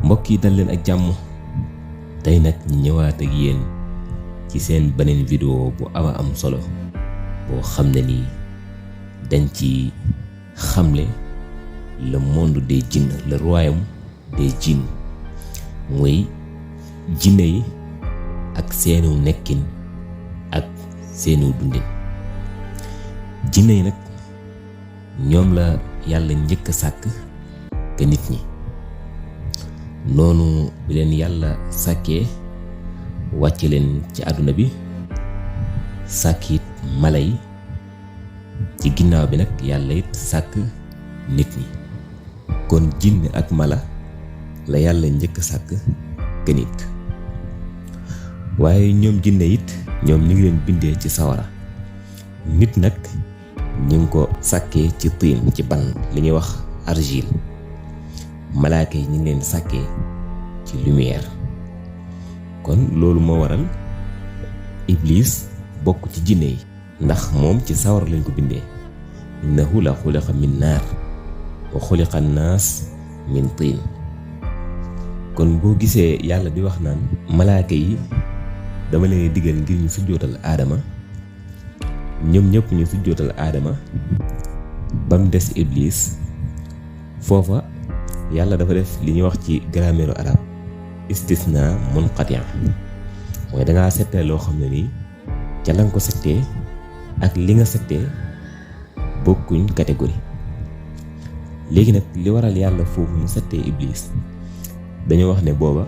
mbokk yi dal leen ak jàmm tey nag ñu ñëwaat ak yéen ci seen beneen vidéo bu am solo boo xam ne nii dañ ci xamle le monde des djinns le royaume des djinns muy jinne yi ak seenu nekkin ak seenu dundin. jinne yi nag ñoom la yàlla njëkk a sàkk ka nit ñi noonu bi leen yàlla sàkkee wàcce leen ci àdduna bi sàkkit mala yi ci ginnaaw bi nag yàlla it sàkk nit ñi kon jinne ak mala la yàlla njëkk a sàkk ka nit waaye ñoom jinne it ñoom ñu ngi leen bindee ci sawara. nit nag ñu ngi ko sàkkee ci tiin ci ban li ñuy wax argile. malaaka yi ñu ngi leen sàkkee ci lumière kon loolu moo waral iblis bokk ci jinne yi ndax moom ci sawar lañ ko bindee innahu la xuliqa min naar wa xuliqa naas min tiin. kon boo gisee yàlla di wax naan malaaka yi dama leen digal ngir ñu sujjootal aadama ñoom ñëpp ñu sujjootal aadama ba mu des iblis foofa yàlla dafa def li ñuy wax ci grammaire arab istisna munqati' mooy dangaa settee loo xam ne nii ca la nga ko settee ak li nga settee bokkuñ catégorie. léegi nag li waral yàlla foofu mu settee iblis dañoo wax ne booba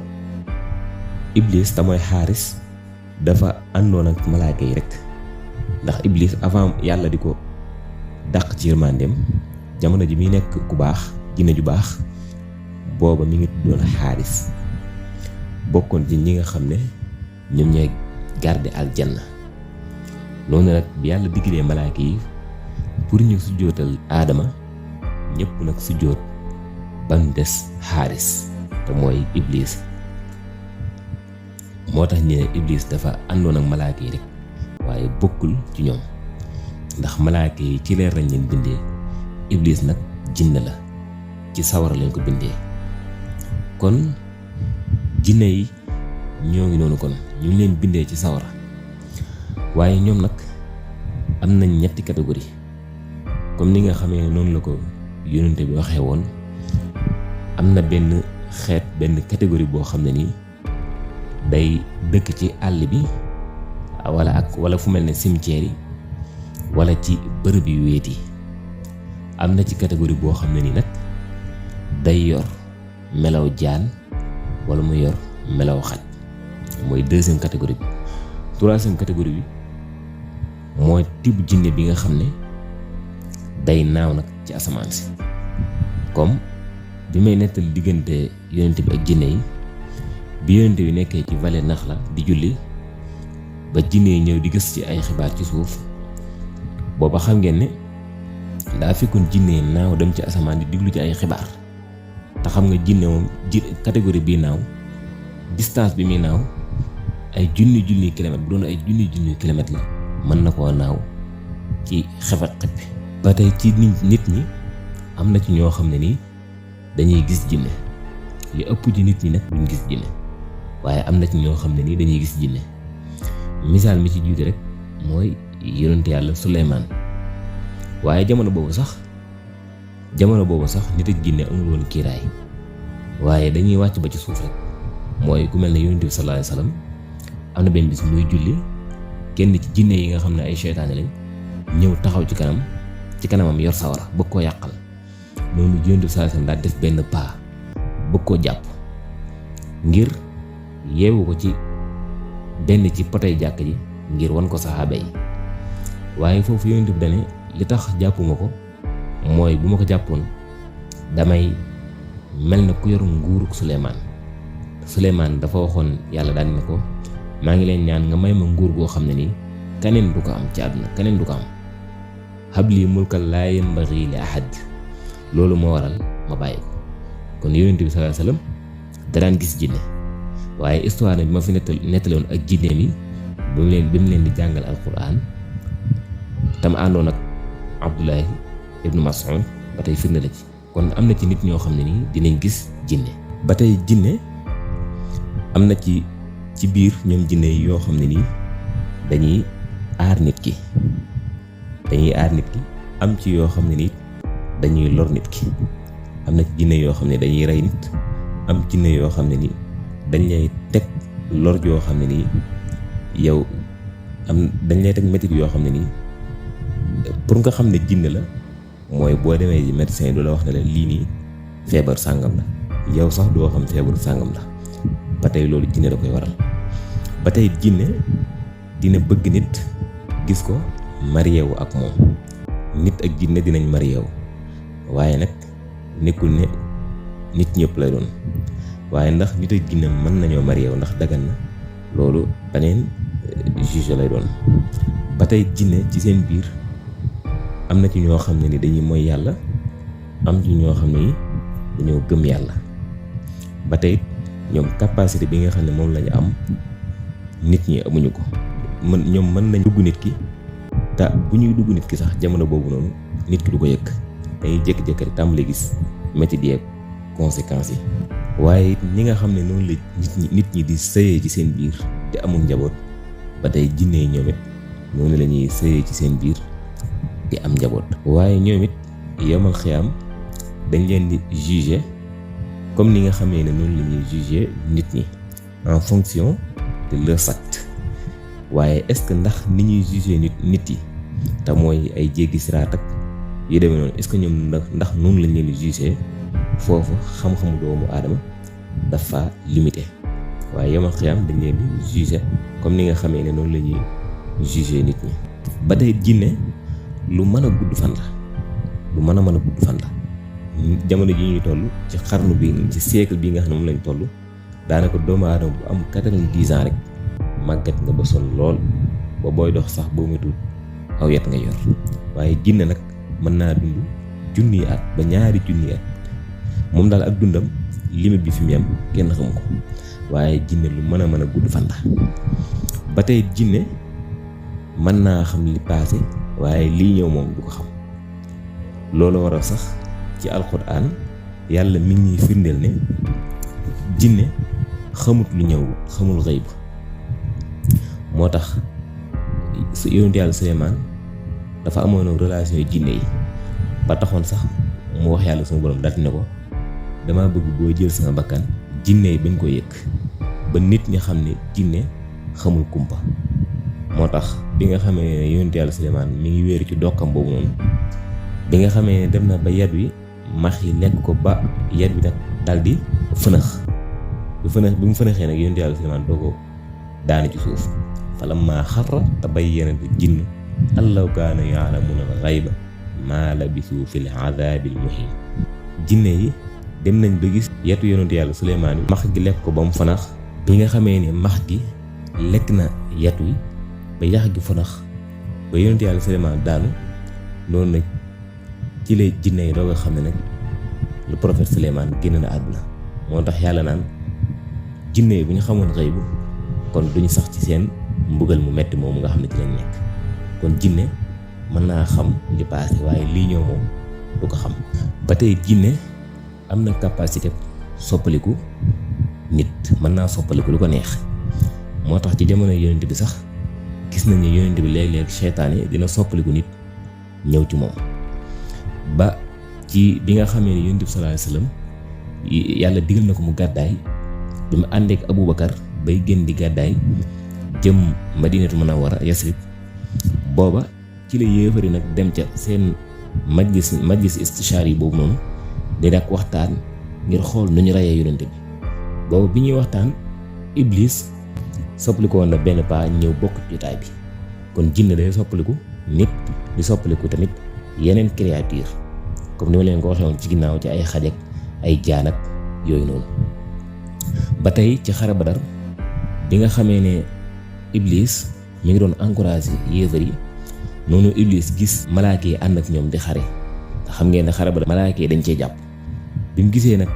iblis te mooy xaaris dafa àndoon ak malaaka yi rek ndax iblis avant yàlla di ko dàq ci yërmandeem jamono ji muy nekk ku baax jinne ju baax booba mi ngi doon xaaris bokkoon ci ñi nga xam ne ñoom ñooy garder aljanna. noonu nag bi yàlla diggalee malaaka yi pour ñu sujjootal aadama ñëpp nag sujjoot ba mu des xaaris te mooy iblis. moo tax ñu ne iblis dafa àndoon ak malaaka yi rek waaye bokkul ci ñoom ndax malaaka yi ci leer lañ leen bindee iblis nag jinne la ci sawara lañ ko bindee. kon jinne yi ñoo ngi noonu kon ñu ngi leen bindee ci sawara waaye ñoom nag am nañ ñetti catégorie comme ni nga xamee noonu la ko yonente bi waxee woon. am na benn xeet benn catégorie boo xam ne nii day dëkk ci àll bi wala fu mel ne cimetière yi wala ci bërëb yu wéet yi. am na ci catégorie boo xam ne nii nag day yor melaw jaan wala mu yor melaw xaj mooy deuxième catégorie bi. troisième catégorie bi mooy tibb jinne bi nga xam ne day naaw nag ci asamaan si comme bi may nettali diggante yonent bi ak jinne yi bi yonent bi nekkee ci vallée Naxla di julli ba jinne yi ñëw di gës ci ay xibaar ci suuf booba xam ngeen ne daa fekkoon jinne yi naaw dem ci asamaan di diglu ci ay xibaar te xam nga jinne moom catégorie bii naaw distance bi muy naaw ay junni kilomètre bu doon ay junni kilomètre la mën na koo naaw ci xefat xeppi. ba tey ci nit ñi am na ci ñoo xam ne nii dañuy gis jinne li ëpp ci nit ñi nag duñ gis jinne waaye am na ci ñoo xam ne nii dañuy gis jinne. misaal mi ci jiite rek mooy yonent yàlla Suleymaan waaye jamono boobu sax nit ak jinne amul woon kiiraay waaye dañuy wàcc ba ci suuf rek mooy ku mel ne yonent bi sallallahu alayhi wasallam am na benn bis muy julli kenn ci jinne yi nga xam ne ay seytaane lañ ñëw taxaw ci kanamam yor sawara bëgg koo yàqal. noonu yonent bi sallallahu alayhi wasallam daal def benn paa bëgg koo jàpp ngir yeewu ko ci benn ci potay jàkk ji ngir wan ko saxaaba yi waaye foofu yonent bi dane li tax jàppuma ko mooy bu ma ko jàppoon damay mel na ku yor nguuruk Suleymaan dafa waxoon yàlla daal ne ko maa ngi leen ñaan nga may ma nguur goo xam ne nii keneen du ko am ci àdduna keneen du ko am habli mulkan laa yanbaghi li ahad. loolu moo waral ma bàyyi ko. kon yonent bi sallallahu alayhi wasallam da daan gis jinne waaye histoire bi ma fi nettaloon ak jinne mi bi mu leen di jàngal alquran tam àndoon ak Abdullahi ibnu Mas'ud ba tey firnde la ci. kon am na ci nit ñoo xam ne nii dinañ gis jinne ba tey jinne am na ci biir ñoom jinne yi yoo xam ne nii dañuy aar nit ki am ci yoo xam ne nii dañuy lor nit ki. am na ci jinne yoo xam ne dañuy rey nit, am jinne yoo xam ne nii dañ lay teg lor yoo xam ne nii yow dañ lay teg métit yoo xam ne nii pour nga xam ne jinne la mooy boo demee ci médecin du la wax ne la lii nii feebar sàngam la, yow sax doo xam feebaru sàngam la. ba tey loolu jinne da koy waral. ba tey jinne dina bëgg nit gis ko marié wu ak moom. nit ak jinne dinañ marié wu waaye nag nekkul ne nit ñëpp lay doon, waaye ndax nit ak jinne mën nañoo marié wu ndax dagan na loolu beneen juge lay doon. ba tey jinne ci seen biir am na ci ñoo xam ne ni dañuy mooy yàlla, am ci ñoo xam ne ni dañoo gëm yàlla. ba tey ñoom capacité bi nga xam ne moom lañu am nit ñi amuñu ko. ñoom mën nañ dugg nit ki te bu ñuy dugg nit ki sax jamono boobu noonu nit ki du ko yëg, dañuy jékki-jékki rek tàmbali gis métti yeeg conséquences yi. waaye it ñi nga xam ne noonu la nit ñi di sëyee ci seen biir te amul njaboot, ba tey jinne yi ñoom it noonu la ñuy sëyee ci seen biir te am njaboot. waaye ñoom it yomal xiyaam dañ leen di juger comme ni nga xamee ne noonu la ñuy juger nit ñi en fonction de leurs actes. waaye est-ce que ndax ni ñuy juger nit yi te mooy ay jéggi siraat ak yu demee noonu, est-ce que ñoom ndax noonu lañ leen di juger foofu xam-xamu doomu aadama dafa limité. waaye yomal xiyaam dañ leen di juger comme ni nga xamee ne noonu la ñuy juger nit ñi. ba tey jinne lu mën a gudd fan la, lu mën a gudd fan la. jamono ji ñuy toll ci xarnu bi, ci siècle bi nga xam ne moom lañ toll, daanaka doomu aadama bu am 90 ans rek màggat nga ba sonn lool, ba booy dox sax boo matul aw yet nga yor. waaye jinne nag mën naa dund junniy at ba ñaari junniy at, moom daal ak dundam limite bi fi mu yem kenn xamu ko. waaye jinne lu mën a gudd fan la. ba tey jinne mën naa xam li passé waaye lii ñëw moom du ko xam. loolu waral sax ci alxuraan yàlla mi ngi firndeel ne jinne xamut lu ñëw, xamul xëyb. moo tax su yonent yàlla Suleymaan dafa amoon relation yu jinne yi ba taxoon sax mu wax yàlla sunu borom daal ne ko dama bëgg boo jël sama bakkan jinne yi bañ ko yëg, ba nit ñi xam ne jinne xamul kumpa. moo tax bi nga xamee ne yonent yàlla Suleymaan mi ngi wéeru ci dokkam boobu noonu, bi nga xamee ne dem na ba yat wi max yi lekk ko ba yat wi nag daal di fënax. bi mu fënaxee nag yonent yàlla Suleymaan doo ko daanu ci suuf. falammaa xarra tabayyana al-jinnu an law kaanu ya'lamuuna al-ghayba maa labisuu fil azaabil muhiin. jinne yi dem nañ ba gis yetu yonent yàlla Suleymaan yi max gi lekk ko ba mu fanax. bi nga xamee ne max gi lekk na yat wi ba yax gi fanax ba yonent yàlla Suleymaan daanu, noonu nag ci lay jinne yi doog a xam ne nag le prophète Suleymaan génn na àdduna. moo tax yàlla naan jinne yi bu ñu xamoon xëybu kon duñu sax ci seen mbugal mu metti moomu nga xam ne ci lañ nekk. kon jinne mën naa xam li passé waaye lii ñëw moom du ko xam. ba tey jinne am na capacité soppaliku nit, mën naa soppaliku lu ko neex. moo tax ci jamono yonent bi sax gis nañ ne yonent bi léeg-léeg seytaan yi dina soppaliku nit ñëw ci moom. ba ci bi nga xamee ne yonent bi sallallahu alayhi wasallam yàlla digal na ko mu gàddaay, bi mu àndeek Abubakar bay génn di gàddaay jëm Madinatu Munawwara Yasrib, booba ci la yéefari nag dem ca seen majlis istishaar yi boobu noonu di dak waxtaan ngir xool nu ñu reyee yonent bi. boobu bi ñuy waxtaan Iblis soppaliku woon na benn paa ñëw bokk jotaay bi. kon jinne day soppaliku nit di soppaliku tamit yeneen créature comme ni ma leen ko waxee woon ci ginnaaw ci ay xaj ak ay jaan ak yooyu noonu. ba tey ci xare Badar bi nga xamee ne Iblis mi ngi doon encouragé yéefar yi, noonu Iblis gis malaaka yi ànd ak ñoom di xare. te xam ngeen ne xare Badar malaaka yi dañ cee jàpp. bi mu gisee nag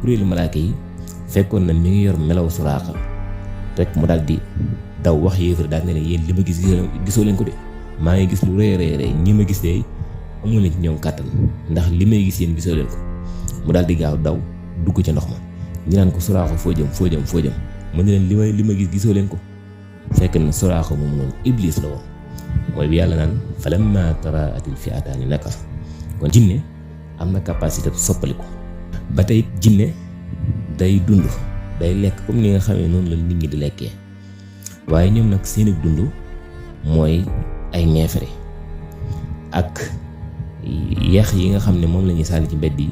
kuréelu malaaka yi fekkoon na mi ngi yor melaw Suraaqa rek mu daal di daw wax yéefar daal ne yéen li ma gis gisoo leen ko de, maa ngi gis lu rëy rëy ñi ma gis de amu leen ci ñoom kàttan, ndax li may gis yéen gisoo leen ko. mu daal di gaaw daw dugg ca ndox ma. ñu naan ko Suraaxa foo jëm mu ne leen li ma gis gisoo leen ko. fekk na Suraaxa moom noonu Iblis la woon mooy bi yàlla naan falammaa tara'atil fi'ataani nakasa. kon jinne am na capacité soppaliku. ba tey jinne day dund day lekk comme ni nga xamee noonu la nit ñi di lekkee waaye ñoom nag seeni dund mooy ay neefere ak yax yi nga xam ne moom la ñuy sànni ci mbedd yi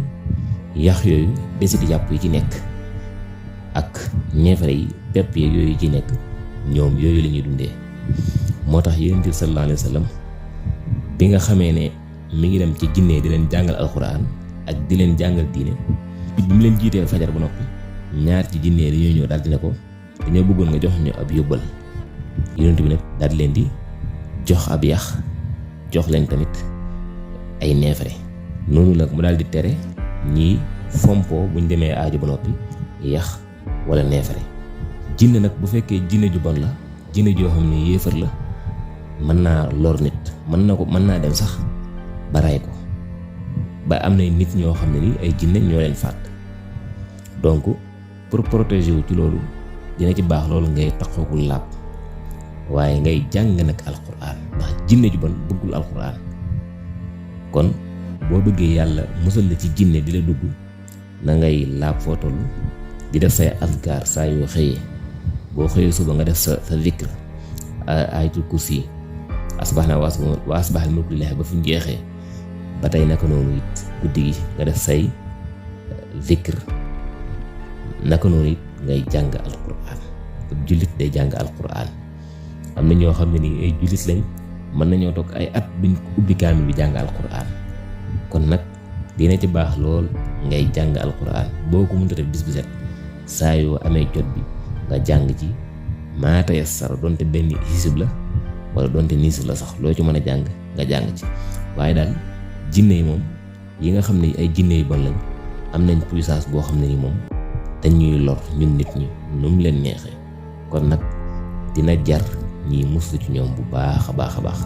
yax yooyu desiti yàpp yi ci nekk ak neefere yi pepp yeeg yooyu ci nekk ñoom yooyu la ñuy dundee. moo tax Yonent bi sallallahu alayhi wa sallam bi nga xamee ne mi ngi dem ci jinne di leen jàngal alxuraan ak di leen jàngal diine bi mu leen jiitee fajar ba noppi ñaar ci jinne dañoo ñëw daal di ne ko dañoo bëggoon nga jox ñu ab yóbbal. Yonent bi nag daal di leen di jox ab yax jox leen tamit ay neefere. noonu nag mu daal di tere ñii fompoo buñ demee aajo ba noppi yax wala neefere. jinne nag bu fekkee jinne ju bon la jinne joo xam ne yéefar la mën naa lor nit mën naa dem sax ba ray ko ba am na nit ñoo xam ne ni ay jinne ñoo leen faat. donc pour protéger wu ci loolu dina ci baax loolu ngay taxawul laab waaye ngay jàng nag alquran ndax jinne ju bon bëggul alquran. kon boo bëggee yàlla musal la ci jinne di la dugg na ngay laab foo toll di def say azkar saa yoo xëyee. boo xëyee suba nga def sa zikr ayatul kursi asbaxna wa asbaxal mulku lillahi ba fu ñu jeexee. ba tey naka noonu it guddi gi nga def say zikr naka noonu it ngay jàng alquran. jullit day jàng alquran. am na ñoo xam ne nii ay jullit lañ mën nañoo toog ay at duñ ubbi kaamil bi jàng alquran. kon nag dina ci baax lool ngay jàng alquran boo ko mënta def bis bu set saa yoo amee jot bi nga jàng ci maa tayassara donte benn hisib la wala donte nisif la sax loo ci mën a jàng nga jàng ci. waaye daal jinne yi moom yi nga xam ne ay jinne yu bon lañ am nañ puissance boo xam ne ni moom dañuy lor ñun nit ñi nu mu leen neexee. kon nag dina jar ñiy muslu ci ñoom bu baax a baax a baax.